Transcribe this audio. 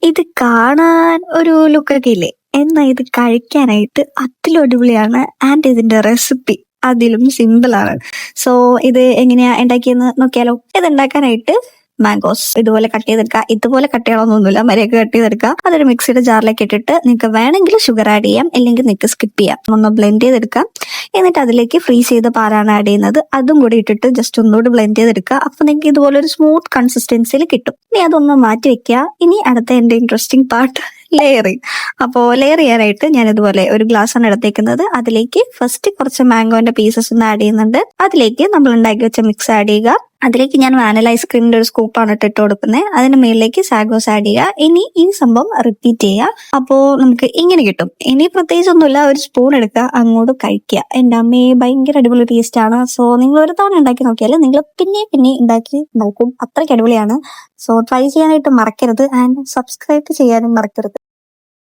ഇത് കാണാൻ ഒരു ലുക്കൊക്കെ ഇല്ലേ? എന്നാ ഇത് കഴിക്കാനായിട്ട് അതിലും അടിപൊളിയാണ്. ആൻഡ് ഇതിന്റെ റെസിപ്പി അതിലും സിമ്പിൾ ആണ്. സോ ഇത് എങ്ങനെയാ ഉണ്ടാക്കിയെന്ന് നോക്കിയാലോ? ഇത് ഉണ്ടാക്കാനായിട്ട് മാംഗോസ് ഇതുപോലെ കട്ട് ചെയ്തെടുക്കുക. ഇതുപോലെ കട്ട് ചെയ്യണമെന്നൊന്നുമില്ല, മര്യാദക്ക് കട്ട് ചെയ്തെടുക്കുക. അതൊരു മിക്സിയുടെ ജാറിലേക്ക് ഇട്ടിട്ട് നിങ്ങൾക്ക് വേണമെങ്കിൽ ഷുഗർ ആഡ് ചെയ്യാം, അല്ലെങ്കിൽ നിങ്ങൾക്ക് സ്കിപ്പ് ചെയ്യാം. ഒന്ന് ബ്ലെൻഡ് ചെയ്തെടുക്കാം. എന്നിട്ട് അതിലേക്ക് ഫ്രീസ് ചെയ്ത പാലാണ് ആഡ് ചെയ്യുന്നത്. അതും കൂടി ഇട്ടിട്ട് ജസ്റ്റ് ഒന്നുകൂടി ബ്ലെൻഡ് ചെയ്തെടുക്കുക. അപ്പൊ നിങ്ങൾക്ക് ഇതുപോലെ ഒരു സ്മൂത്ത് കൺസിസ്റ്റൻസിയിൽ കിട്ടും. ഇനി അതൊന്ന് മാറ്റി വെക്കുക. ഇനി അടുത്ത എന്റെ ഇൻട്രസ്റ്റിംഗ് പാർട്ട് ലെയറിങ്. അപ്പോൾ ലെയർ ചെയ്യാനായിട്ട് ഞാൻ ഇതുപോലെ ഒരു ഗ്ലാസ് ആണ് എടുത്തേക്കുന്നത്. അതിലേക്ക് ഫസ്റ്റ് കുറച്ച് മാംഗോന്റെ പീസസ് ഒന്ന് ആഡ് ചെയ്യുന്നുണ്ട്. അതിലേക്ക് നമ്മൾ ഉണ്ടാക്കി വെച്ച മിക്സ് ആഡ് ചെയ്യുക. അതിലേക്ക് ഞാൻ വാനില ഐസ്ക്രീമിന്റെ ഒരു സ്കൂപ്പാണ് ഇട്ട് കൊടുക്കുന്നത്. അതിന് മേളിലേക്ക് സാഗോസ് ആഡ് ചെയ്യുക. ഇനി ഈ സംഭവം റിപ്പീറ്റ് ചെയ്യുക. അപ്പോൾ നമുക്ക് ഇങ്ങനെ കിട്ടും. ഇനി പ്രത്യേകിച്ച് ഒന്നുമില്ല, ഒരു സ്പൂൺ എടുക്കുക, അങ്ങോട്ട് കഴിക്കുക. എന്റെ അമ്മയെ ഭയങ്കര അടിപൊളി ടേസ്റ്റ് ആണ്. സോ നിങ്ങൾ ഒരു തവണ ഉണ്ടാക്കി നോക്കിയാൽ നിങ്ങൾ പിന്നെ ഉണ്ടാക്കി നോക്കും. അത്രയ്ക്ക് അടിപൊളിയാണ്. സോ ട്രൈ ചെയ്യാനായിട്ട് മറക്കരുത്. ആൻഡ് സബ്സ്ക്രൈബ് ചെയ്യാനും മറക്കരുത്.